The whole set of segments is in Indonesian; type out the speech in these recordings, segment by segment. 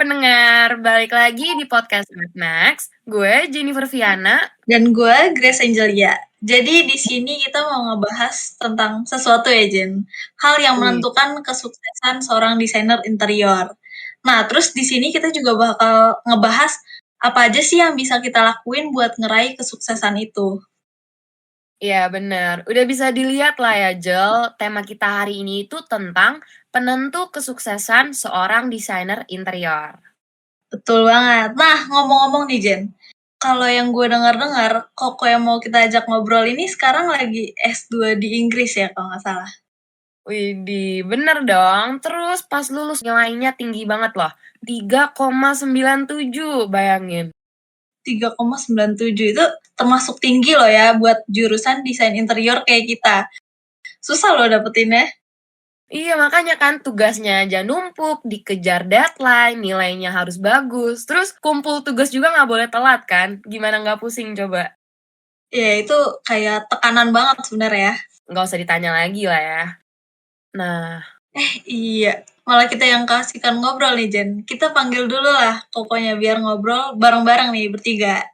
pendengar, balik lagi di podcast Max. Gue Jennifer Viana. Dan gue Grace Angelia. Jadi di sini kita mau ngebahas tentang sesuatu ya Jen. Hal yang menentukan kesuksesan seorang desainer interior. Nah, terus di sini kita juga bakal ngebahas apa aja sih yang bisa kita lakuin buat ngeraih kesuksesan itu. Iya bener, udah bisa dilihat lah ya Jel, tema kita hari ini itu tentang penentu kesuksesan seorang desainer interior. Betul banget. Nah, ngomong-ngomong nih Jen, kalau yang gue dengar-dengar, Koko yang mau kita ajak ngobrol ini sekarang lagi S2 di Inggris ya kalau nggak salah. Widih, bener dong. Terus pas lulus nilainya tinggi banget loh, 3,97, bayangin. 3,97 itu termasuk tinggi loh ya buat jurusan desain interior kayak kita. Susah loh dapetinnya. Iya makanya kan tugasnya aja numpuk, dikejar deadline, nilainya harus bagus. Terus kumpul tugas juga nggak boleh telat kan? Gimana nggak pusing coba? Ya itu kayak tekanan banget sebenarnya ya. Nggak usah ditanya lagi lah ya. Nah, Iya, malah kita yang kasihkan ngobrol nih Jen. Kita panggil dulu lah pokoknya biar ngobrol bareng-bareng nih bertiga.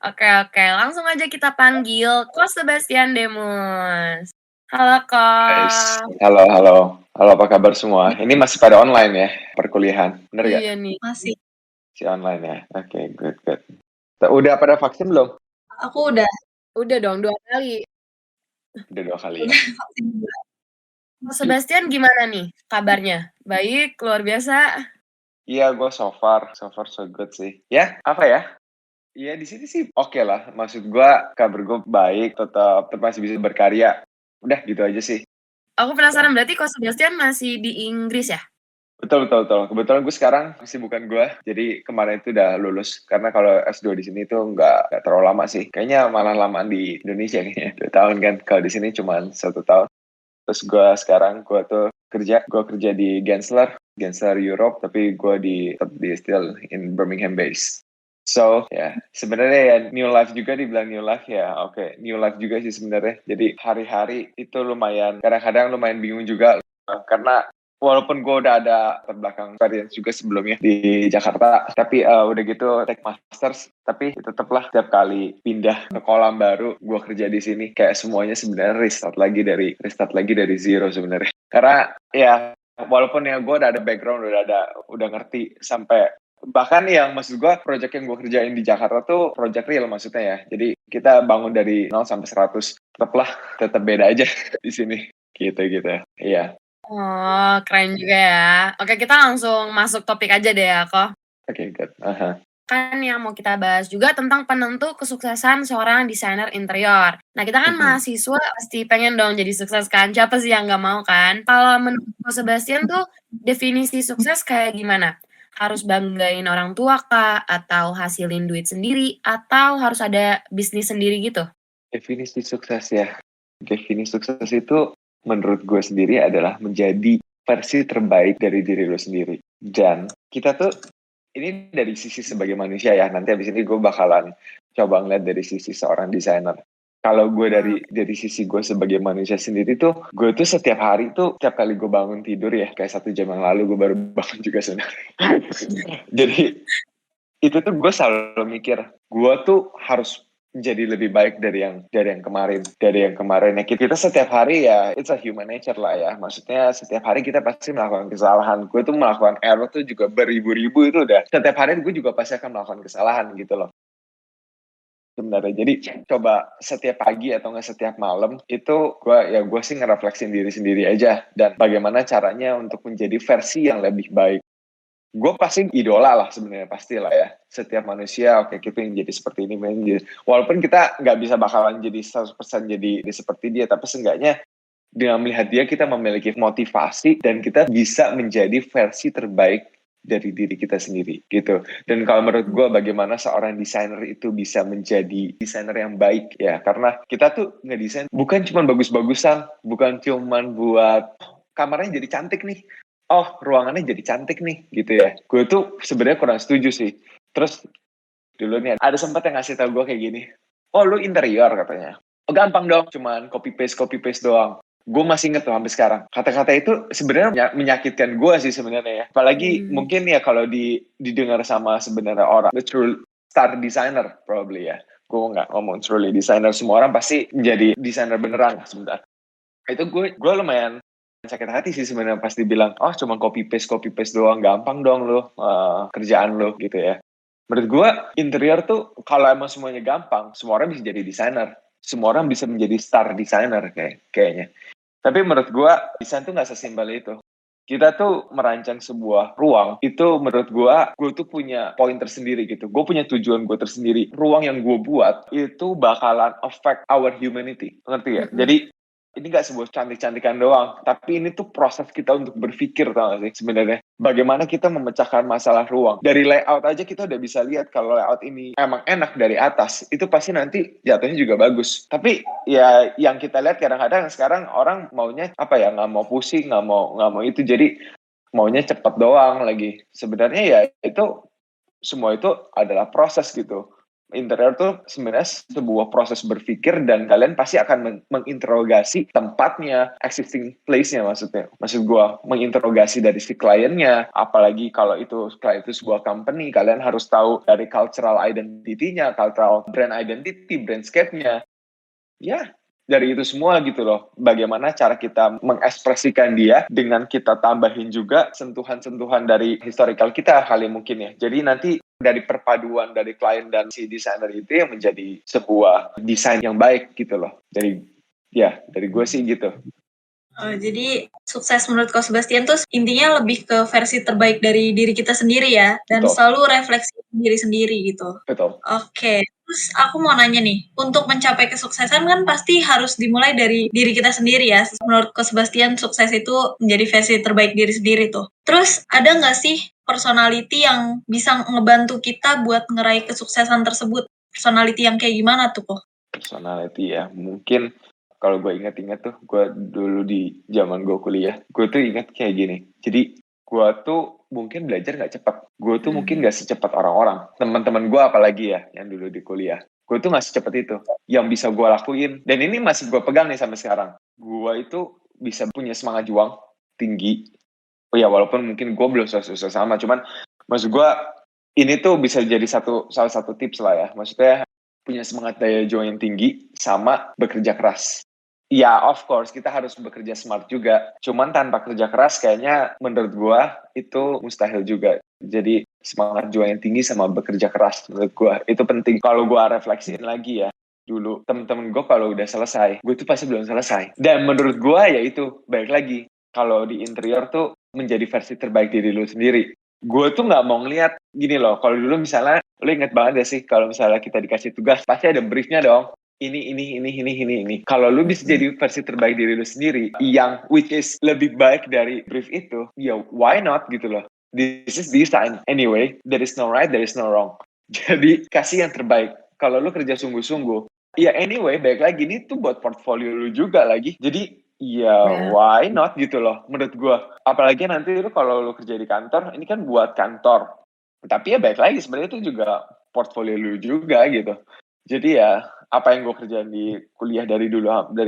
oke. Langsung aja kita panggil Ko Sebastian Demus. Halo Guys, Ko. halo, apa kabar semua? Ini masih pada online ya, perkuliahan, bener gak? Iya nih. Masih. Si online ya, oke, good. Udah pada vaksin belum? Aku udah. Udah dong 2 kali. Udah 2 kali ya. Vaksin juga. Ko Sebastian gimana nih kabarnya? Baik, luar biasa. Iya, gue so far so good sih. Ya, apa ya? Iya di sini sih oke lah. Maksud gue kabar gue baik, tetap masih bisa berkarya. Udah gitu aja sih. Aku penasaran berarti Ko Sebastian masih di Inggris ya? Betul. Kebetulan gue sekarang kesibukan gue, jadi kemarin itu udah lulus. Karena kalau S2 di sini tuh nggak terlalu lama sih. Kayaknya malah lamaan di Indonesia kayaknya. 2 tahun kan, kalau di sini cuma 1 tahun. Terus gue sekarang gue kerja di Gensler Europe, tapi gue tetap di still in Birmingham base. So sebenarnya ya new life juga dibilang new life ya, oke, new life juga sih sebenarnya. Jadi hari-hari itu kadang-kadang lumayan bingung juga karena walaupun gue udah ada terbelakang experience juga sebelumnya di Jakarta, tapi udah gitu take masters, tapi tetaplah tiap kali pindah ke kolam baru, gue kerja di sini kayak semuanya sebenarnya restart lagi dari zero sebenarnya. Karena ya walaupun ya gue udah ada background, udah ngerti sampai bahkan yang maksud gue project yang gue kerjain di Jakarta tuh project real maksudnya ya. Jadi kita bangun dari 0 sampai 100, tetap beda aja di sini gitu. Iya. Oh, keren juga ya. Oke, kita langsung masuk topik aja deh ya, Ko. Oke, good. Kan yang mau kita bahas juga tentang penentu kesuksesan seorang desainer interior. Nah, kita kan mahasiswa pasti pengen dong jadi sukses kan. Siapa sih yang nggak mau kan? Kalau menurut Ko Sebastian tuh definisi sukses kayak gimana? Harus banggain orang tua kah? Atau hasilin duit sendiri? Atau harus ada bisnis sendiri gitu? Definisi sukses ya. Definisi sukses itu menurut gue sendiri adalah menjadi versi terbaik dari diri lo sendiri. Dan kita tuh, ini dari sisi sebagai manusia ya, nanti abis ini gue bakalan coba ngeliat dari sisi seorang desainer. Kalau gue dari sisi gue sebagai manusia sendiri tuh, gue tuh setiap hari tuh, tiap kali gue bangun tidur ya, kayak 1 jam yang lalu gue baru bangun juga sebenarnya. Jadi, itu tuh gue selalu mikir, gue tuh harus jadi lebih baik dari yang kemarin ya. Kita setiap hari ya, it's a human nature lah ya, maksudnya setiap hari kita pasti melakukan kesalahan. Gue tuh melakukan error tuh juga beribu-ribu, itu udah setiap hari gue juga pasti akan melakukan kesalahan gitu loh sebenarnya. Jadi coba setiap pagi atau nggak setiap malam itu gue sih ngerefleksin diri sendiri aja, dan bagaimana caranya untuk menjadi versi yang lebih baik. Gue pasti idola lah sebenarnya, pastilah ya. Setiap manusia, oke, kita yang jadi seperti ini, walaupun kita nggak bisa bakalan jadi 100% jadi seperti dia, tapi seenggaknya dengan melihat dia kita memiliki motivasi dan kita bisa menjadi versi terbaik dari diri kita sendiri gitu. Dan kalau menurut gue bagaimana seorang desainer itu bisa menjadi desainer yang baik ya, karena kita tuh ngedesain bukan cuma bagus-bagusan, bukan cuma buat kamarnya jadi cantik nih, oh ruangannya jadi cantik nih gitu ya. Gue tuh sebenarnya kurang setuju sih. Terus dulu nih ada sempat yang ngasih tau gue kayak gini, oh lu interior katanya, oh gampang dong, cuman copy paste doang. Gue masih inget tuh sampai sekarang. Kata-kata itu sebenarnya menyakitkan gue sih sebenarnya ya. Apalagi mungkin ya kalau didengar sama sebenarnya orang, the true star designer probably ya. Gue nggak ngomong truly designer, semua orang pasti menjadi desainer beneran sebentar. Itu gue lumayan sakit hati sih sebenarnya pas dibilang, oh cuma copy paste doang, gampang dong lo kerjaan lo gitu ya. Menurut gue interior tuh kalau emang semuanya gampang, semua orang bisa jadi desainer, semua orang bisa menjadi star designer kayaknya. Tapi menurut gue desain tuh nggak sesimpel itu. Kita tuh merancang sebuah ruang, itu menurut gue tuh punya poin tersendiri gitu. Gue punya tujuan gue tersendiri. Ruang yang gue buat itu bakalan affect our humanity. Ngerti ya? Jadi ini gak sebuah cantik-cantikan doang, tapi ini tuh proses kita untuk berpikir, tau gak sih sebenarnya bagaimana kita memecahkan masalah ruang. Dari layout aja kita udah bisa lihat kalau layout ini emang enak dari atas, itu pasti nanti jatuhnya juga bagus. Tapi ya yang kita lihat kadang-kadang sekarang orang maunya apa ya, nggak mau pusing, nggak mau itu, jadi maunya cepat doang lagi. Sebenarnya ya itu semua itu adalah proses gitu. Interior tuh sebenarnya sebuah proses berpikir dan kalian pasti akan menginterogasi tempatnya, existing place-nya maksudnya. Maksud gue, menginterogasi dari si kliennya, apalagi kalau itu klien itu sebuah company, kalian harus tahu dari cultural identity-nya, cultural brand identity, brandscape-nya. Ya, dari itu semua gitu loh. Bagaimana cara kita mengekspresikan dia dengan kita tambahin juga sentuhan-sentuhan dari historical kita kali mungkin ya. Jadi nanti dari perpaduan dari klien dan si desainer itu yang menjadi sebuah desain yang baik gitu loh. Dari gue sih gitu. Jadi sukses menurut Ko Sebastian tuh intinya lebih ke versi terbaik dari diri kita sendiri ya, dan Betul. selalu refleksi diri sendiri gitu. Betul. Oke, terus aku mau nanya nih, untuk mencapai kesuksesan kan pasti harus dimulai dari diri kita sendiri ya. Menurut Ko Sebastian, sukses itu menjadi versi terbaik diri sendiri tuh. Terus ada nggak sih personality yang bisa ngebantu kita buat ngeraih kesuksesan tersebut? Personality yang kayak gimana tuh kok? Personality ya, mungkin kalau gue ingat-ingat tuh, gue dulu di zaman gue kuliah, gue tuh ingat kayak gini. Jadi gue tuh mungkin belajar nggak cepat. Gue tuh mungkin nggak secepat orang-orang. Teman-teman gue apalagi ya, yang dulu di kuliah. Gue tuh nggak secepat itu. Yang bisa gue lakuin, dan ini masih gue pegang nih sampai sekarang. Gue itu bisa punya semangat juang tinggi. Oh ya, walaupun mungkin gue belum susah sama, cuman maksud gue ini tuh bisa jadi salah satu tips lah ya. Maksudnya punya semangat daya juang yang tinggi sama bekerja keras. Ya, of course, kita harus bekerja smart juga. Cuman tanpa kerja keras kayaknya menurut gua itu mustahil juga. Jadi semangat juang yang tinggi sama bekerja keras menurut gua itu penting. Kalau gua refleksiin lagi ya, dulu temen-temen gua kalau udah selesai, gue tuh pasti belum selesai. Dan menurut gua ya itu, balik lagi. Kalau di interior tuh menjadi versi terbaik diri lu sendiri. Gue tuh nggak mau ngeliat gini loh. Kalau dulu misalnya, lu inget banget ya sih kalau misalnya kita dikasih tugas, pasti ada briefnya dong. Ini. Kalau lu bisa jadi versi terbaik diri lu sendiri, yang which is lebih baik dari brief itu, ya why not gitu loh. This is design. Anyway, there is no right, there is no wrong. Jadi kasih yang terbaik. Kalau lu kerja sungguh-sungguh, ya anyway, baik lagi, ini tuh buat portfolio lu juga lagi. Jadi ya why not gitu loh menurut gue. Apalagi nanti lu kalau lu kerja di kantor, ini kan buat kantor. Tapi ya baik lagi, sebenarnya itu juga portfolio lu juga gitu. Jadi ya apa yang gue kerjain di kuliah dari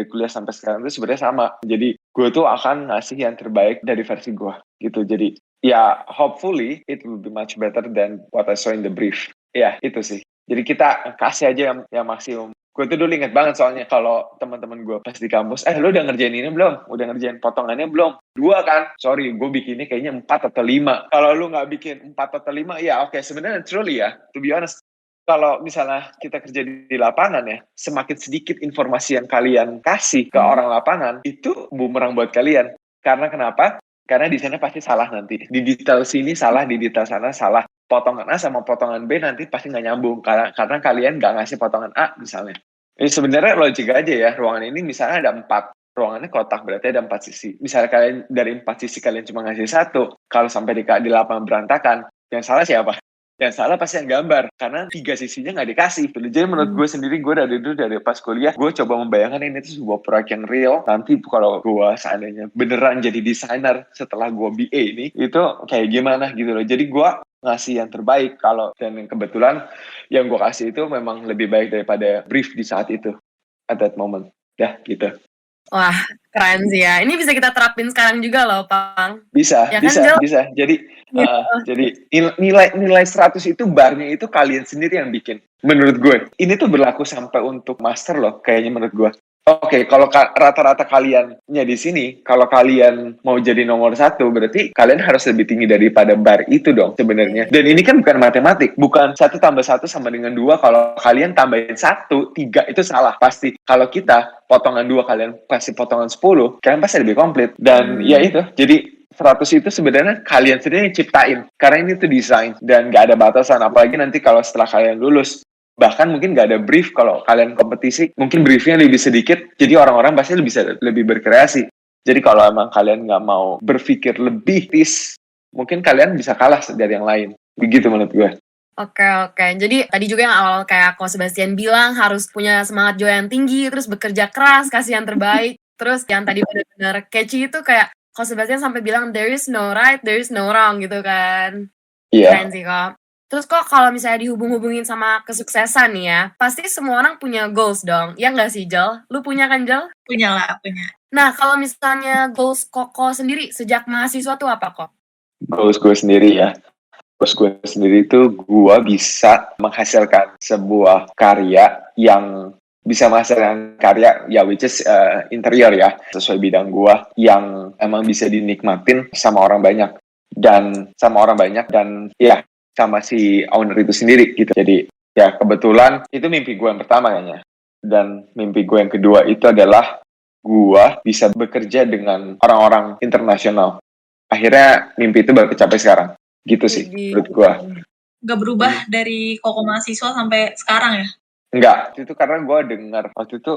kuliah sampai sekarang itu sebenarnya sama. Jadi gue tuh akan ngasih yang terbaik dari versi gue gitu. Jadi ya hopefully it will be much better than what I saw in the brief. Ya itu sih. Jadi kita kasih aja yang maksimum. Gue tuh dulu inget banget soalnya kalau teman-teman gue pas di kampus, lu udah ngerjain ini belum? Udah ngerjain potongannya belum? 2 kan? Sorry, gue bikinnya kayaknya 4 atau 5. Kalau lu nggak bikin 4 atau 5, ya oke. Sebenarnya truly ya, to be honest, kalau misalnya kita kerja di lapangan ya, semakin sedikit informasi yang kalian kasih ke orang lapangan, itu bumerang buat kalian. Karena kenapa? Karena di sana pasti salah nanti. Di detail sini salah, di detail sana salah. Potongan A sama potongan B nanti pasti nggak nyambung. Karena kalian nggak ngasih potongan A misalnya. Ini sebenarnya logik aja ya, ruangan ini misalnya ada 4. Ruangannya kotak, berarti ada 4 sisi. Misalnya kalian dari 4 sisi kalian cuma ngasih 1, kalau sampai di lapangan berantakan, yang salah siapa? Yang salah pasti yang gambar, karena 3 sisinya nggak dikasih. Jadi menurut gue sendiri, gue dari pas kuliah, gue coba membayangkan ini tuh sebuah proyek yang real. Nanti kalau gue seandainya beneran jadi desainer setelah gue BA ini, itu kayak gimana gitu loh. Jadi gue ngasih yang terbaik, dan yang kebetulan yang gue kasih itu memang lebih baik daripada brief di saat itu, at that moment. Dah gitu. Wah, keren sih ya. Ini bisa kita terapin sekarang juga loh, Pang. Bisa, Ya kan, Jel? bisa. Jadi Gitu. nilai 100 itu barnya itu kalian sendiri yang bikin. Menurut gue, ini tuh berlaku sampai untuk master loh, kayaknya menurut gue. Oke, kalau rata-rata kaliannya di sini, kalau kalian mau jadi nomor 1, berarti kalian harus lebih tinggi daripada bar itu dong sebenarnya. Dan ini kan bukan matematik, bukan 1 tambah 1 sama dengan 2, kalau kalian tambahin 1, 3 itu salah pasti. Kalau kita potongan 2, kalian kasih potongan 10, kalian pasti lebih komplit. Dan ya itu, jadi 100 itu sebenarnya kalian sendiri yang ciptain, karena ini tuh desain dan gak ada batasan, apalagi nanti kalau setelah kalian lulus. Bahkan mungkin gak ada brief kalau kalian kompetisi, mungkin briefnya lebih sedikit, jadi orang-orang pasti lebih berkreasi. Jadi kalau emang kalian gak mau berpikir lebih tis, mungkin kalian bisa kalah dari yang lain. Begitu menurut gue. Oke. Jadi tadi juga yang awal kayak Ko Sebastian bilang harus punya semangat juang yang tinggi, terus bekerja keras, kasih yang terbaik. Terus yang tadi benar-benar catchy itu kayak Ko Sebastian sampai bilang there is no right, there is no wrong gitu kan. Iya. Keren sih kok. Terus kok kalau misalnya dihubung-hubungin sama kesuksesan nih ya, pasti semua orang punya goals dong. Ya nggak sih, Jel? Lu punya kan, Jel? Punya lah, punya. Nah, kalau misalnya goals Koko sendiri sejak mahasiswa tuh apa kok? Goals gue sendiri ya. Goals gue sendiri itu gue bisa menghasilkan sebuah karya yang bisa menghasilkan karya ya which is interior ya, sesuai bidang gue, yang emang bisa dinikmatin sama orang banyak dan ya sama si owner itu sendiri gitu. Jadi ya kebetulan itu mimpi gue yang pertama kayaknya. Dan mimpi gue yang kedua itu adalah gue bisa bekerja dengan orang-orang internasional. Akhirnya mimpi itu baru tercapai sekarang. Gitu sih menurut gue. Gak berubah dari Koko mahasiswa sampai sekarang ya? Enggak, itu karena waktu itu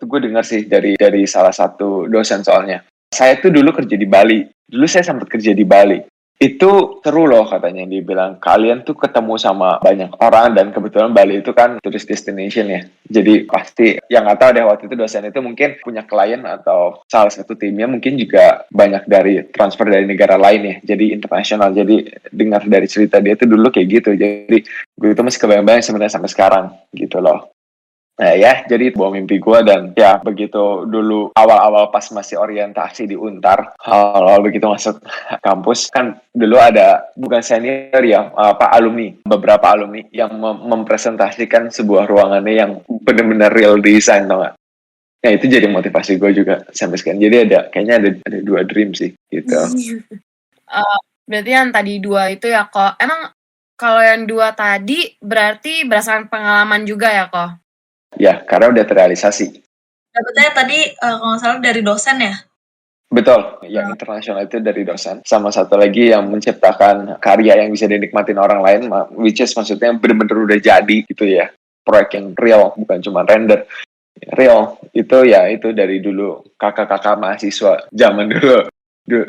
gue dengar sih dari salah satu dosen soalnya. Saya tuh dulu kerja di Bali. Dulu saya sempat kerja di Bali. Itu seru loh katanya, dia bilang kalian tuh ketemu sama banyak orang, dan kebetulan Bali itu kan tourist destination ya. Jadi pasti yang nggak tahu deh, waktu itu dosen itu mungkin punya klien atau salah satu timnya mungkin juga banyak dari transfer dari negara lain ya. Jadi internasional. Jadi dengar dari cerita dia itu dulu kayak gitu. Jadi gue itu masih kebayang-bayang sebenarnya sampai sekarang gitu loh. Nah ya, jadi itu mimpi gue. Dan ya begitu dulu awal-awal pas masih orientasi di Untar, awal begitu masuk kampus, kan dulu ada, bukan senior ya, beberapa alumni yang mempresentasikan sebuah ruangannya yang benar-benar real design, tau gak? Nah itu jadi motivasi gue juga sampai sekarang. Jadi kayaknya ada 2 dream sih gitu. Berarti yang tadi 2 itu ya kok. Emang kalau yang 2 tadi berarti berdasarkan pengalaman juga ya kok? Ya, karena udah terrealisasi. Dapetnya tadi kalau nggak salah dari dosen ya? Betul, yang internasional itu dari dosen. Sama satu lagi yang menciptakan karya yang bisa dinikmatin orang lain, which is maksudnya bener-bener udah jadi gitu ya. Proyek yang real, bukan cuma render. Real, itu ya itu dari dulu. Kakak-kakak mahasiswa zaman dulu.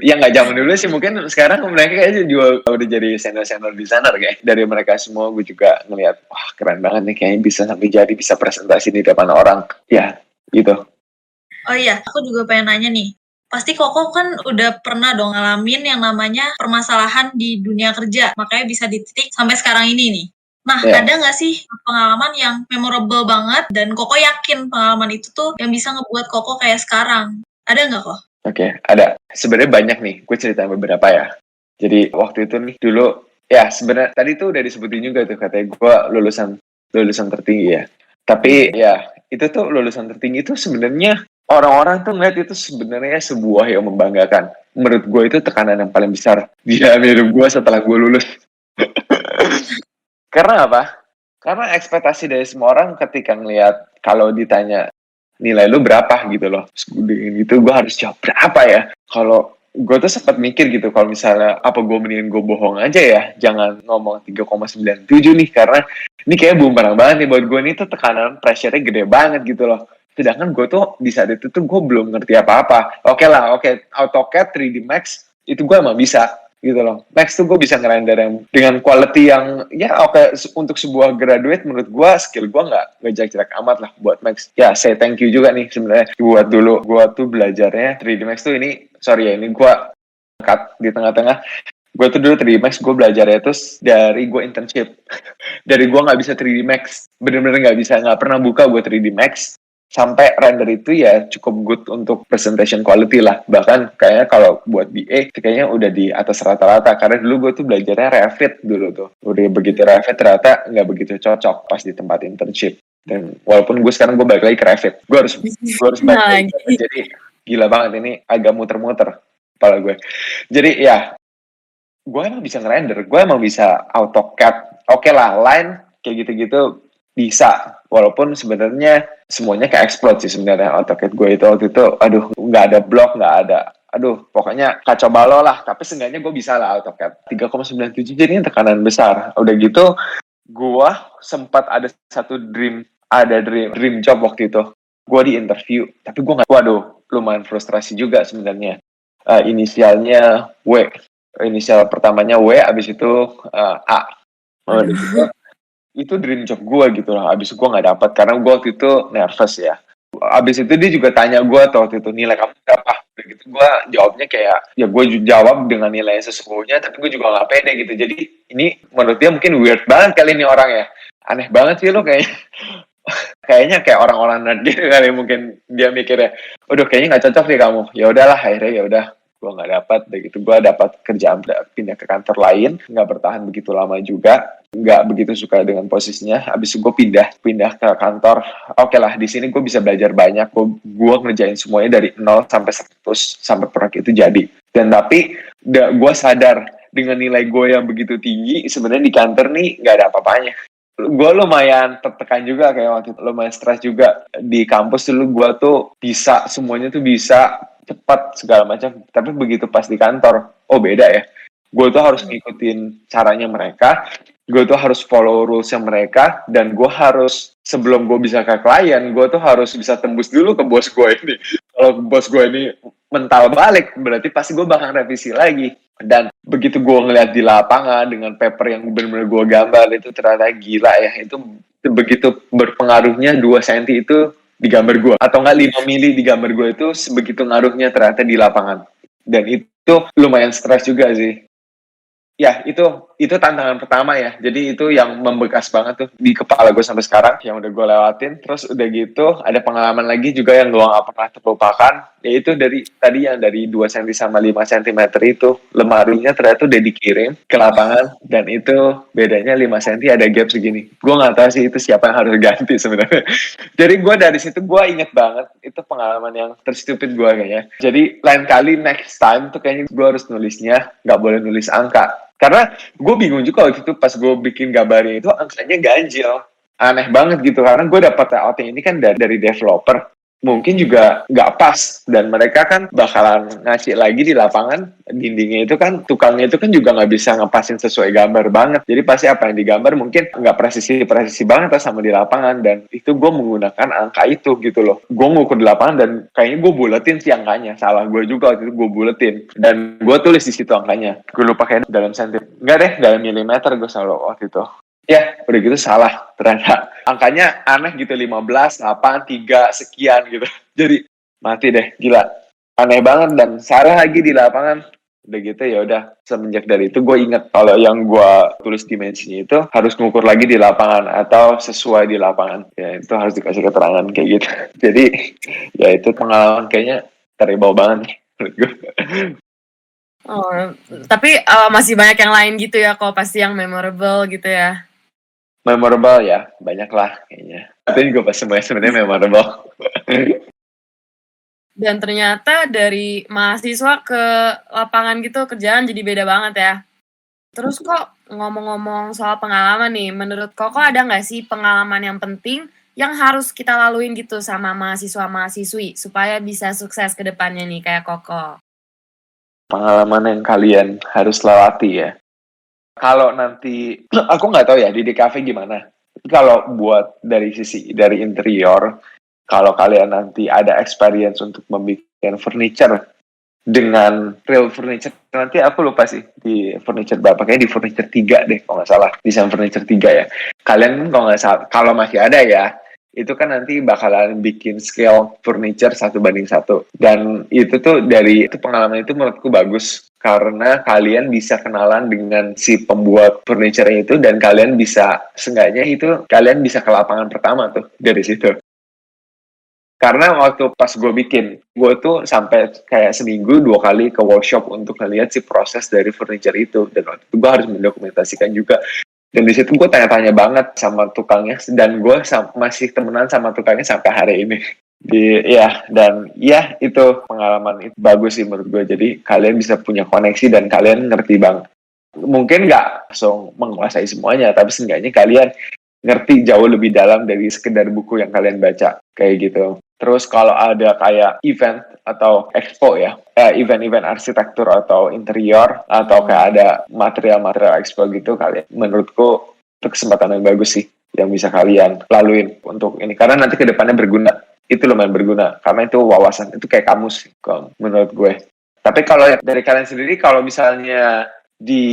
Ya nggak zaman dulu sih, mungkin sekarang mereka kayaknya juga udah jadi senior designer kayak. Dari mereka semua gue juga ngeliat, wah keren banget nih, kayaknya bisa sampai jadi bisa presentasi di depan orang. Ya, gitu. Oh iya, aku juga pengen nanya nih. Pasti Koko kan udah pernah dong ngalamin yang namanya permasalahan di dunia kerja, makanya bisa di titik sampai sekarang ini nih. Nah, ada nggak sih pengalaman yang memorable banget dan Koko yakin pengalaman itu tuh yang bisa ngebuat Koko kayak sekarang? Ada nggak kok? Oke, ada. Sebenarnya banyak nih, gue cerita beberapa ya. Jadi waktu itu nih dulu, ya sebenarnya tadi tuh udah disebutin juga tuh, katanya gue lulusan tertinggi ya. Tapi ya itu tuh lulusan tertinggi itu sebenarnya orang-orang tuh ngeliat itu sebenarnya sebuah yang membanggakan. Menurut gue itu tekanan yang paling besar di dalam hidup gue setelah gue lulus. Karena apa? Karena ekspektasi dari semua orang ketika ngeliat kalau ditanya nilai lu berapa gitu loh, gitu gue harus jawab berapa ya. Kalau gue tuh sempat mikir gitu, kalau misalnya apa gue mendingan gue bohong aja ya, jangan ngomong 3,97 nih, karena ini kayak bumerang banget nih buat gue. Ini tuh tekanan pressure-nya gede banget gitu loh. Sedangkan gue tuh di saat itu tuh gue belum ngerti apa-apa. Oke, AutoCAD 3D Max itu gue emang bisa gitu loh. Max tuh gue bisa ngerender yang dengan quality yang ya untuk sebuah graduate, menurut gue skill gue nggak jelek-jelek amat lah buat Max. Ya say thank you juga nih sebenarnya buat dulu gue tuh belajarnya 3D Max tuh ini gue cut di tengah-tengah. Gue tuh dulu 3D Max gue belajarnya terus dari gue internship. Dari gue nggak bisa 3D Max, bener-bener nggak pernah buka gue 3D Max. sampai render itu ya cukup good untuk presentation quality lah. Bahkan kayaknya kalau buat BA kayaknya udah di atas rata-rata, karena dulu gue tuh belajarnya Revit dulu tuh. Udah begitu Revit ternyata nggak begitu cocok pas di tempat internship. Dan walaupun gue balik lagi ke Revit, gue harus balik lagi. Jadi gila banget, ini agak muter-muter kepala gue. Jadi ya gue emang bisa ngerender, gue emang bisa AutoCAD. Oke lah, line kayak gitu-gitu bisa, walaupun sebenarnya semuanya kayak exploit sih sebenarnya. AutoCAD gue itu waktu itu aduh nggak ada blok, nggak ada, aduh pokoknya kacau balau lah. Tapi seenggaknya gue bisa lah AutoCAD 3,97, jadi tekanan besar. Udah gitu gue sempat ada satu dream job waktu itu. Gue di interview tapi gue nggak, waduh lumayan frustrasi juga sebenarnya. Inisialnya W, inisial pertamanya W, abis itu A. Itu dream job gue gitu lah. Abis itu gue nggak dapat karena gue waktu itu nervous ya. Abis itu dia juga tanya gue waktu itu, nilai kamu berapa? Gitu gue jawabnya kayak ya gue jawab dengan nilai sesungguhnya, tapi gue juga nggak pede gitu. Jadi ini menurut dia mungkin weird banget kali ini orang ya, aneh banget sih lo kayaknya. Kayaknya kayak orang-orang nerd gitu kali, mungkin dia mikirnya udah kayaknya nggak cocok nih kamu. Ya udahlah, akhirnya ya udah gue nggak dapat. Begitu gue dapat kerjaan pindah ke kantor lain, nggak bertahan begitu lama juga, nggak begitu suka dengan posisinya. Habis itu gue pindah ke kantor. Oke lah, di sini gue bisa belajar banyak. Gue ngerjain semuanya dari 0 sampai 100 sampai proyek itu jadi. Dan tapi gue sadar dengan nilai gue yang begitu tinggi, sebenarnya di kantor nih nggak ada apa-apanya. Gue lumayan tertekan juga, kayak waktu itu lumayan stres juga. Di kampus dulu gue tuh bisa, semuanya tuh bisa cepat segala macam, tapi begitu pas di kantor, oh beda ya. Gue tuh harus ngikutin caranya mereka, gue tuh harus follow rulesnya mereka, dan gue harus, sebelum gue bisa ke klien, gue tuh harus bisa tembus dulu ke bos gue ini. Kalau bos gue ini mental balik, berarti pasti gue bakal revisi lagi. Dan begitu gue ngeliat di lapangan dengan paper yang benar-benar gue gambar, itu ternyata gila ya. Itu begitu berpengaruhnya 2 cm itu di gambar gue, atau enggak 5 mili di gambar gue, itu sebegitu ngaruhnya ternyata di lapangan. Dan itu lumayan stres juga sih. Ya, itu tantangan pertama ya. Jadi itu yang membekas banget tuh di kepala gue sampai sekarang, yang udah gue lewatin. Terus udah gitu ada pengalaman lagi juga yang gue gak pernah terlupakan, yaitu dari tadi yang dari 2 cm sama 5 cm itu, lemarinya ternyata udah dikirim ke lapangan, dan itu bedanya 5 cm ada gap segini. Gue gak tahu sih itu siapa yang harus ganti sebenarnya. Jadi gue dari situ gue inget banget, itu pengalaman yang terstupid gue kayaknya. Jadi lain kali, next time tuh kayaknya gue harus nulisnya gak boleh nulis angka. Karena gue bingung juga waktu itu pas gue bikin gambarnya itu angkanya ganjil. Aneh banget gitu, karena gue dapat layout ini kan dari developer. Mungkin juga nggak pas, dan mereka kan bakalan ngasih lagi di lapangan, dindingnya itu kan, tukangnya itu kan juga nggak bisa ngepasin sesuai gambar banget. Jadi pasti apa yang digambar mungkin nggak presisi banget lah sama di lapangan, dan itu gue menggunakan angka itu gitu loh. Gue ngukur di lapangan dan kayaknya gue buletin sih angkanya, salah gue juga waktu itu, gue buletin dan gue tulis di situ angkanya. Gue lupa kayak dalam sentim, nggak deh, dalam milimeter gue selalu waktu itu. Ya, udah gitu salah ternyata. Angkanya aneh gitu, 15, 8, 3, sekian gitu. Jadi mati deh, gila. Aneh banget, dan salah lagi di lapangan. Udah gitu ya udah, semenjak dari itu gue inget kalau yang gue tulis dimensinya itu harus ngukur lagi di lapangan atau sesuai di lapangan. Ya itu harus dikasih keterangan kayak gitu. Jadi ya itu pengalaman kayaknya terrible banget menurut gue. Oh, tapi masih banyak yang lain gitu ya, kok pasti yang memorable gitu ya. Memorable ya, banyak lah kayaknya. Tapi juga pas sebenarnya memorable. Dan ternyata dari mahasiswa ke lapangan gitu, kerjaan jadi beda banget ya. Terus kok ngomong-ngomong soal pengalaman nih, menurut Koko ada nggak sih pengalaman yang penting yang harus kita laluin gitu sama mahasiswa-mahasiswi supaya bisa sukses ke depannya nih kayak Koko? Pengalaman yang kalian harus lewati ya. Kalau nanti, aku nggak tahu ya di DKV gimana. Kalau buat dari interior, kalau kalian nanti ada experience untuk membuat furniture dengan real furniture, nanti aku lupa sih di furniture berapa, kayaknya di furniture 3 deh kalau nggak salah, desain furniture 3 ya. Kalian kalau nggak salah, kalau masih ada ya, itu kan nanti bakalan bikin scale furniture 1:1. Dan itu tuh itu pengalaman itu menurutku bagus, karena kalian bisa kenalan dengan si pembuat furniture itu, dan kalian bisa, seenggaknya itu kalian bisa ke lapangan pertama tuh dari situ. Karena waktu pas gue bikin, gue tuh sampai kayak seminggu 2 kali ke workshop untuk ngeliat si proses dari furniture itu. Dan waktu itu gue harus mendokumentasikan juga. Dan di situ gue tanya-tanya banget sama tukangnya. Dan gue masih temenan sama tukangnya sampai hari ini. Itu pengalaman itu bagus sih menurut gue. Jadi kalian bisa punya koneksi dan kalian ngerti banget. Mungkin nggak langsung menguasai semuanya, tapi seenggaknya kalian ngerti jauh lebih dalam dari sekedar buku yang kalian baca. Kayak gitu. Terus kalau ada kayak event atau expo ya, event-event arsitektur atau interior, atau kayak ada material-material expo gitu, kalian menurutku itu kesempatan yang bagus sih yang bisa kalian laluin untuk ini. Karena nanti kedepannya berguna. Itu lumayan berguna. Karena itu wawasan, itu kayak kamus menurut gue. Tapi kalau dari kalian sendiri, kalau misalnya di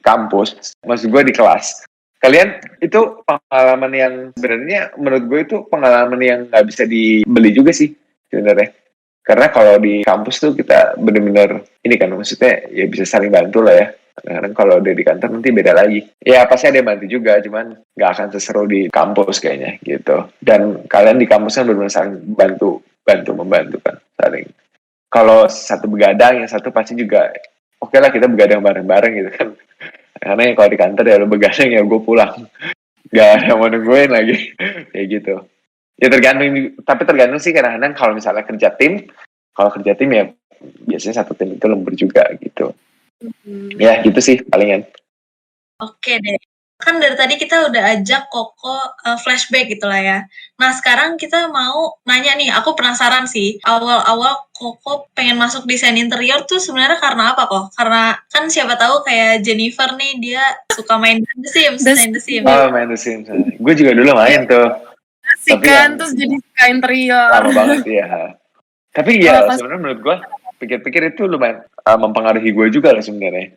kampus, maksud gue di kelas, kalian itu pengalaman yang sebenarnya menurut gue itu pengalaman yang nggak bisa dibeli juga sih sebenarnya. Karena kalau di kampus tuh kita benar-benar ini kan maksudnya ya bisa saling bantu lah ya. Kadang-kadang kalau di kantor nanti beda lagi. Ya pasti ada yang bantu juga, cuman nggak akan seseru di kampus kayaknya gitu. Dan kalian di kampus kan benar-benar saling membantu kan saling. Kalau satu begadang, yang satu pasti juga oke lah kita begadang bareng-bareng gitu kan. Karena kalau di kantor ya lo begadang ya gue pulang, gak ada yang mau nungguin lagi kayak gitu. Ya tergantung sih kadang-kadang kalau misalnya kerja tim ya biasanya satu tim itu lembur juga gitu. Ya gitu sih palingan. Oke deh. Kan dari tadi kita udah ajak Koko flashback gitu lah ya. Nah sekarang kita mau nanya nih, aku penasaran sih, awal-awal Koko pengen masuk desain interior tuh sebenarnya karena apa kok? Karena kan siapa tahu kayak Jennifer nih, dia suka main The Sims. Oh, main The Sims. Gue juga dulu main tuh. Asik kan, terus jadi suka interior. Lama banget ya. Tapi ya sebenarnya menurut gue, pikir-pikir itu lumayan mempengaruhi gue juga lah sebenarnya.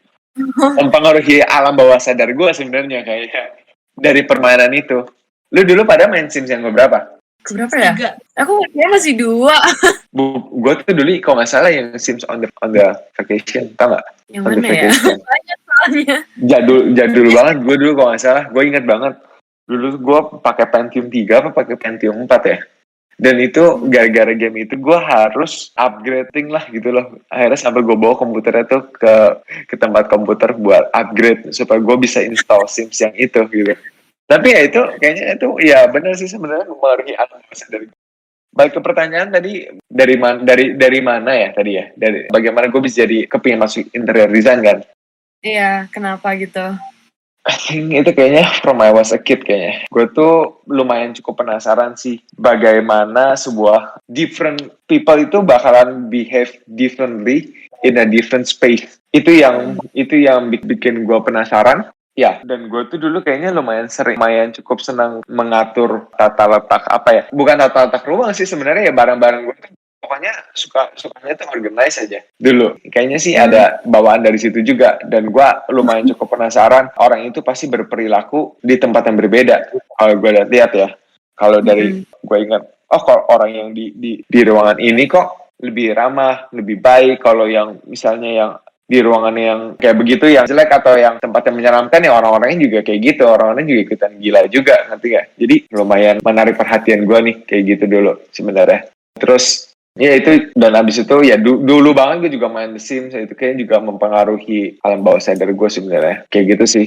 Mempengaruhi alam bawah sadar gue sebenarnya kayaknya dari permainan itu. Lu dulu pada main Sims yang berapa? Berapa ya? 3. Aku masih 2. Gue tuh dulu kalau nggak salah yang Sims on the vacation, tau nggak? Yang mana ya? Banyak soalnya. Jadul banget. Gue dulu kalau nggak salah, gue inget banget. Dulu gue pakai Pentium 3 apa pakai Pentium 4 ya. Dan itu gara-gara game itu gue harus upgrading lah gitu loh. Akhirnya sampai gue bawa komputernya tuh ke tempat komputer buat upgrade supaya gue bisa install Sims yang itu gitu. Tapi ya itu kayaknya itu ya benar sih sebenarnya mempengaruhi alam dari. Baik ke pertanyaan tadi dari mana ya tadi ya? Dari bagaimana gue bisa jadi kepingin masuk interior design kan? Iya, kenapa gitu? I think itu kayaknya from I was a kid kayaknya. Gue tuh lumayan cukup penasaran sih bagaimana sebuah different people itu bakalan behave differently in a different space. Itu yang bikin gue penasaran. Ya, dan gue tuh dulu kayaknya lumayan cukup senang mengatur tata letak apa ya. Bukan tata letak ruang sih sebenarnya ya barang-barang gue tuh pokoknya sukanya tuh organize aja dulu. Kayaknya sih ada bawaan dari situ juga. Dan gue lumayan cukup penasaran orang itu pasti berperilaku di tempat yang berbeda. Kalau gue lihat ya. Kalau dari gue ingat, kalau orang yang di ruangan ini kok lebih ramah, lebih baik. Kalau yang misalnya yang di ruangan yang kayak begitu yang jelek atau yang tempat yang menyeramkan ya orang-orangnya juga kayak gitu. Orang-orangnya juga ikutan gila juga, ngerti gak? Jadi lumayan menarik perhatian gue nih kayak gitu dulu sebenarnya. Terus ya itu, dan abis itu ya dulu banget gue juga main The Sims, itu kayaknya juga mempengaruhi alam bawah sadar gue sebenarnya, kayak gitu sih.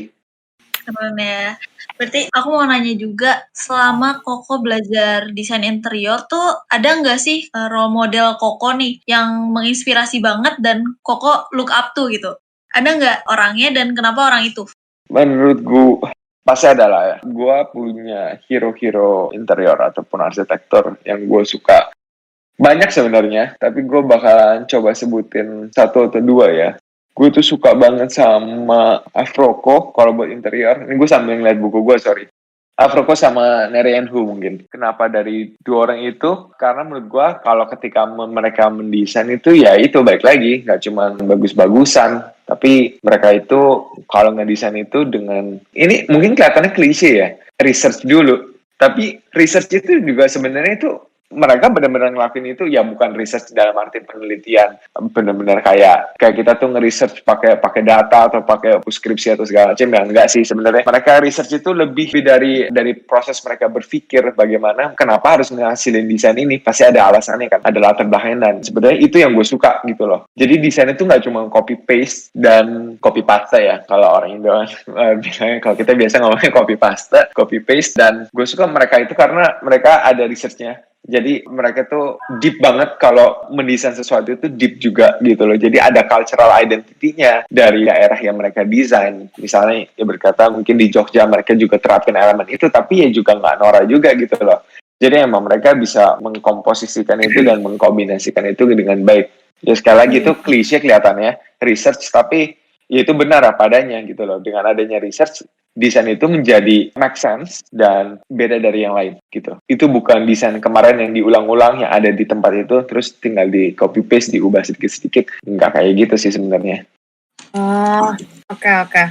Keren ya. Berarti aku mau nanya juga, selama Koko belajar desain interior tuh ada nggak sih role model Koko nih yang menginspirasi banget dan Koko look up to gitu? Ada nggak orangnya dan kenapa orang itu? Menurut gue pasti ada lah ya. Gue punya hero-hero interior ataupun arsitektur yang gue suka. Banyak sebenarnya, tapi gue bakalan coba sebutin 1 atau 2 ya. Gue tuh suka banget sama Afroko kalau buat interior. Ini gue sambil ngeliat buku gue, sorry. Afroko sama Nerian Hu mungkin. Kenapa dari 2 orang itu? Karena menurut gue kalau ketika mereka mendesain itu ya itu baik lagi. Gak cuma bagus-bagusan. Tapi mereka itu kalau ngedesain itu dengan... Ini mungkin kelihatannya klise ya. Research dulu. Tapi research itu juga sebenarnya itu mereka benar-benar ngelakuin itu ya bukan research dalam arti penelitian, benar-benar kayak kita tuh nge-research pakai data atau pakai skripsi atau segala macam, ya enggak sih sebenarnya. Mereka research itu lebih dari proses mereka berpikir bagaimana kenapa harus menghasilin desain ini, pasti ada alasannya kan, ada latar belakangnya, dan sebenarnya itu yang gue suka gitu loh. Jadi desain itu nggak cuma copy paste dan copy paste ya, kalau orang Indo bilangnya, kalau kita biasa ngomongnya copy paste, dan gue suka mereka itu karena mereka ada researchnya. Jadi mereka tuh deep banget kalau mendesain sesuatu itu deep juga gitu loh. Jadi ada cultural identity-nya dari daerah yang mereka desain. Misalnya ya berkata mungkin di Jogja mereka juga terapin elemen itu, tapi ya juga nggak norak juga gitu loh. Jadi emang mereka bisa mengkomposisikan itu dan mengkombinasikan itu dengan baik. Ya sekali lagi itu klise kelihatannya research, tapi ya itu benar apa adanya gitu loh. Dengan adanya research, desain itu menjadi make sense dan beda dari yang lain gitu. Itu bukan desain kemarin yang diulang-ulang yang ada di tempat itu terus tinggal di copy paste, diubah sedikit-sedikit. Enggak kayak gitu sih sebenarnya. Oh, oke.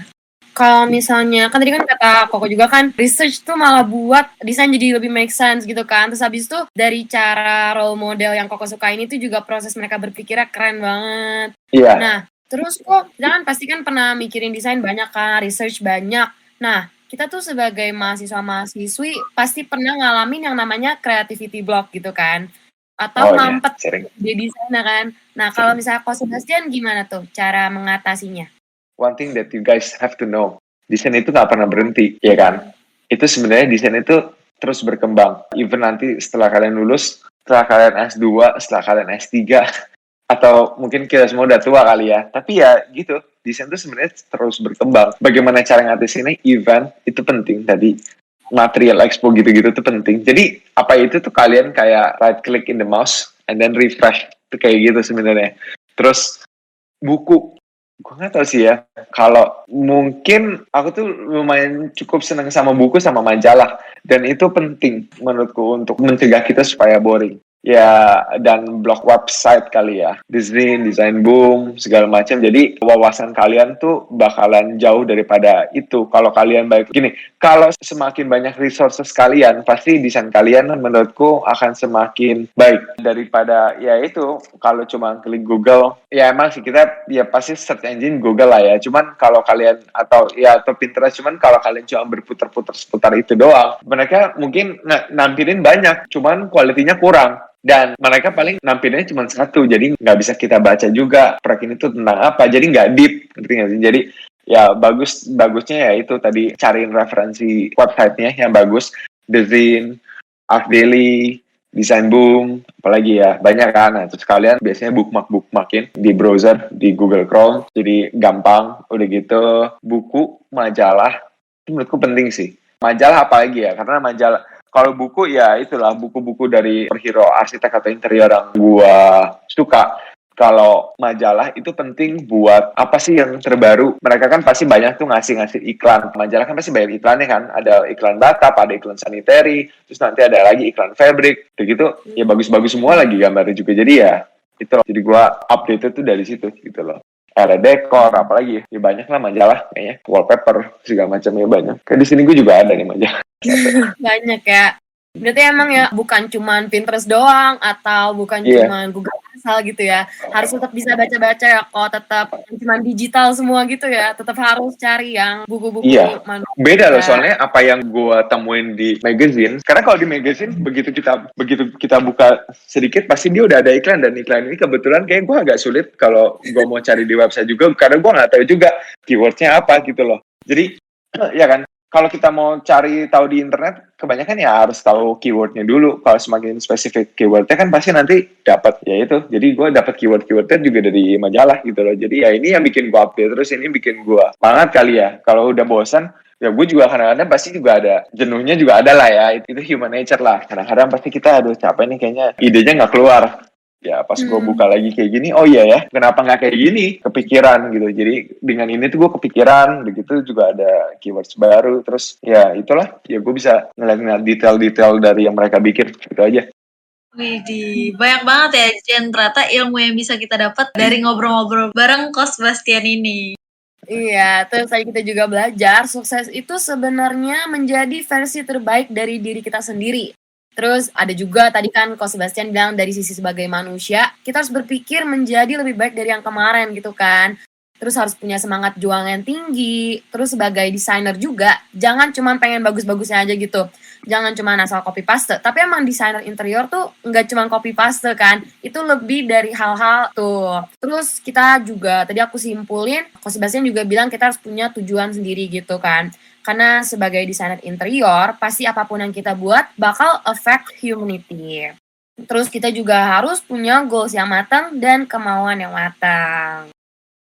Kalau misalnya, kan tadi kan kata Koko juga kan, research tuh malah buat desain jadi lebih make sense gitu kan. Terus habis itu dari cara role model yang Koko sukain itu juga proses mereka berpikirnya keren banget. Iya. Nah, terus kok kita kan pasti kan pernah mikirin desain banyak kan, research banyak. Nah, kita tuh sebagai mahasiswa-mahasiswi pasti pernah ngalamin yang namanya creativity block gitu kan. Atau mampet di desainnya kan. Nah, kalau misalnya Ko Sebastian gimana tuh cara mengatasinya? One thing that you guys have to know, desain itu nggak pernah berhenti, ya kan? Itu sebenarnya desain itu terus berkembang. Even nanti setelah kalian lulus, setelah kalian S2, setelah kalian S3, atau mungkin kita semua udah tua kali ya. Tapi ya gitu, desain itu sebenarnya terus berkembang. Bagaimana cara ngatasinnya? Event itu penting tadi. Material expo gitu-gitu tuh penting. Jadi apa itu tuh kalian kayak right click in the mouse and then refresh. Itu kayak gitu sebenarnya. Terus buku. Gue nggak tahu sih ya, kalau mungkin aku tuh lumayan cukup seneng sama buku sama majalah, dan itu penting menurutku untuk mencegah kita supaya boring. Ya, dan blog website kali ya, Design Boom, segala macam. Jadi wawasan kalian tuh bakalan jauh daripada itu. Kalau kalian baik gini, kalau semakin banyak resources kalian, pasti desain kalian menurutku akan semakin baik daripada ya itu. Kalau cuma klik Google, ya emang sih kita ya pasti search engine Google lah ya. Cuman kalau kalian atau Pinterest, cuman kalau kalian cuma berputar-putar seputar itu doang, mereka mungkin nampilin banyak, cuman kualitinya kurang. Dan mereka paling nampilinnya cuma satu, jadi nggak bisa kita baca juga proyek ini tuh tentang apa, jadi nggak deep, ngerti nggak sih? Jadi ya bagusnya ya itu tadi, cariin referensi website-nya yang bagus, Design, Art Daily, Design Boom, apalagi ya banyak kan. Nah, terus kalian biasanya bookmarkin di browser, di Google Chrome, jadi gampang. Udah gitu buku, majalah, itu menurutku penting sih. Majalah apalagi ya, karena majalah, kalau buku ya itulah buku-buku dari superhero, arsitek atau interior yang gua suka. Kalau majalah itu penting buat apa sih yang terbaru. Mereka kan pasti banyak tuh ngasih iklan. Majalah kan pasti banyak iklannya kan. Ada iklan batap, ada iklan sanitary, terus nanti ada lagi iklan fabric. Begitu ya bagus-bagus semua lagi gambarnya juga. Jadi ya itu loh. Jadi gua update itu dari situ gitu loh. Ada dekor, apalagi ya banyak lah majalah kayaknya, wallpaper segala macamnya banyak. Kayak di sini gue juga ada nih majalah. Banyak ya. Berarti emang ya bukan cuman Pinterest doang atau bukan cuman Google asal gitu ya. Harus tetap bisa baca-baca ya kok, tetap cuman digital semua gitu ya. Tetap harus cari yang buku-buku manual. Beda loh soalnya apa yang gua temuin di magazine. Karena kalau di magazine begitu kita buka sedikit pasti dia udah ada iklan, dan iklan ini kebetulan kayak gua agak sulit kalau gua mau cari di website juga karena gua nggak tahu juga keywordnya apa gitu loh. Jadi ya kan, kalau kita mau cari tahu di internet, kebanyakan ya harus tahu keywordnya dulu. Kalau semakin spesifik keywordnya kan pasti nanti dapat ya itu. Jadi gue dapat keywordnya juga dari majalah gitu loh. Jadi ya ini yang bikin gue update terus, ini bikin gue semangat kali ya. Kalau udah bosan, ya gue juga kadang-kadang pasti juga ada jenuhnya juga ada lah ya. Itu human nature lah. Kadang-kadang pasti kita aduh capek nih kayaknya idenya nggak keluar. Ya pas gue buka lagi kayak gini, oh iya ya, kenapa nggak kayak gini? Kepikiran gitu. Jadi dengan ini tuh gue kepikiran, begitu juga ada keywords baru. Terus ya itulah, ya gue bisa ngeliat detail-detail dari yang mereka bikin, gitu aja. Widih, banyak banget ya Jen, ternyata ilmu yang bisa kita dapat dari ngobrol-ngobrol bareng Ko Sebastian ini. Iya, terus tadi kita juga belajar sukses itu sebenarnya menjadi versi terbaik dari diri kita sendiri. Terus ada juga tadi kan Coach Sebastian bilang dari sisi sebagai manusia, kita harus berpikir menjadi lebih baik dari yang kemarin gitu kan. Terus harus punya semangat juang yang tinggi. Terus sebagai desainer juga, jangan cuma pengen bagus-bagusnya aja gitu. Jangan cuma asal copy paste. Tapi emang desainer interior tuh nggak cuma copy paste kan. Itu lebih dari hal-hal tuh. Terus kita juga, tadi aku simpulin, Coach Sebastian juga bilang kita harus punya tujuan sendiri gitu kan. Karena sebagai desainer interior, pasti apapun yang kita buat bakal affect humanity. Terus kita juga harus punya goals yang matang dan kemauan yang matang.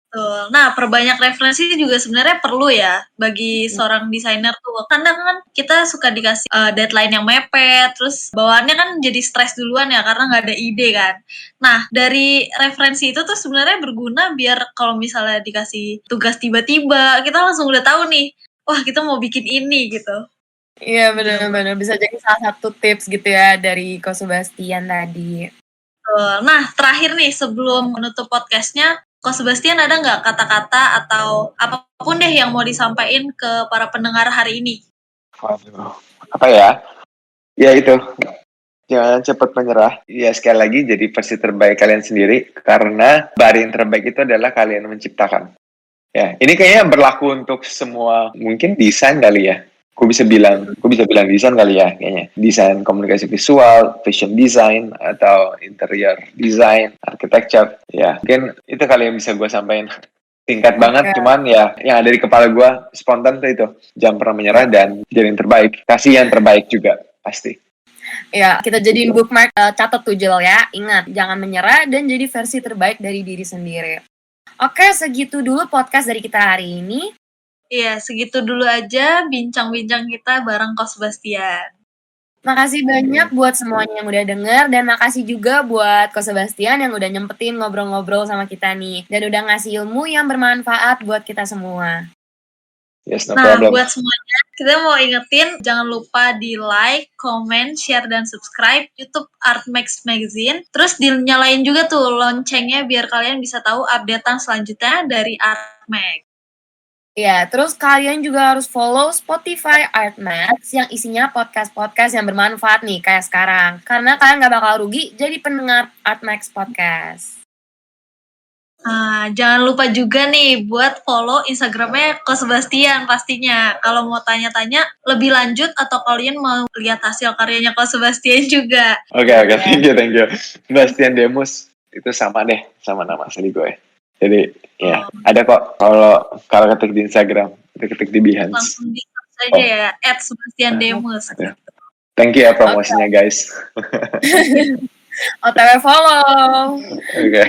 Betul. Nah, perbanyak referensi juga sebenarnya perlu ya bagi seorang desainer tuh. Kadang kan kita suka dikasih deadline yang mepet, terus bawaannya kan jadi stres duluan ya karena nggak ada ide kan. Nah, dari referensi itu tuh sebenarnya berguna biar kalau misalnya dikasih tugas tiba-tiba, kita langsung udah tahu nih, wah kita mau bikin ini gitu. Iya benar-benar bisa jadi salah satu tips gitu ya dari Ko Sebastian tadi. Nah, terakhir nih sebelum menutup podcastnya, Ko Sebastian ada nggak kata-kata atau apapun deh yang mau disampaikan ke para pendengar hari ini? Waduh, apa ya? Ya itu, jangan cepat menyerah. Ya sekali lagi jadi versi terbaik kalian sendiri karena bari yang terbaik itu adalah kalian menciptakan. Ya, ini kayaknya berlaku untuk semua mungkin desain kali ya. Gue bisa bilang desain kali ya kayaknya. Desain komunikasi visual, fashion design, atau interior design, architecture. Ya, mungkin itu kali yang bisa gue sampaikan. Singkat banget, cuman ya yang ada di kepala gue spontan tuh itu. Jangan pernah menyerah dan jadi yang terbaik. Kasih yang terbaik juga, pasti. Ya, kita jadiin bookmark, catat tuh Jel ya. Ingat, jangan menyerah dan jadi versi terbaik dari diri sendiri. Oke, segitu dulu podcast dari kita hari ini. Iya, segitu dulu aja bincang-bincang kita bareng Ko Sebastian. Makasih banyak buat semuanya yang udah denger dan makasih juga buat Ko Sebastian yang udah nyempetin ngobrol-ngobrol sama kita nih dan udah ngasih ilmu yang bermanfaat buat kita semua. Yes, no nah, problem. buat semuanya, kita mau ingetin jangan lupa di like, comment, share, dan subscribe YouTube Artmax Magazine. Terus dinyalain juga tuh loncengnya biar kalian bisa tahu updatean selanjutnya dari Artmax. Ya, terus kalian juga harus follow Spotify Artmax yang isinya podcast-podcast yang bermanfaat nih kayak sekarang. Karena kalian gak bakal rugi jadi pendengar Artmax Podcast. Nah, jangan lupa juga nih buat follow Instagramnya Ko Sebastian pastinya. Kalau mau tanya-tanya lebih lanjut atau kalian mau lihat hasil karyanya Ko Sebastian juga. Oke, thank you. Sebastian Demus itu sama deh sama nama asli gue. Jadi ya ada kok kalau ketik di Instagram, ketik di Behance. Langsung di search aja ya @sebastiandemus. Thank you ya promosinya guys. OTW follow. Oke.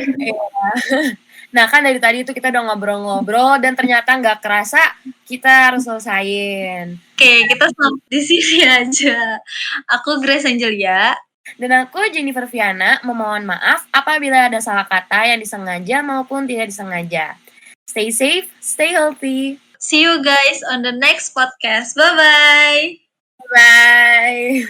Nah kan dari tadi itu kita udah ngobrol-ngobrol dan ternyata nggak kerasa kita harus selesain. Oke, kita sampai di sini aja. Aku Grace Angelia. Dan aku Jennifer Viana memohon maaf apabila ada salah kata yang disengaja maupun tidak disengaja. Stay safe, stay healthy. See you guys on the next podcast. Bye-bye. Bye.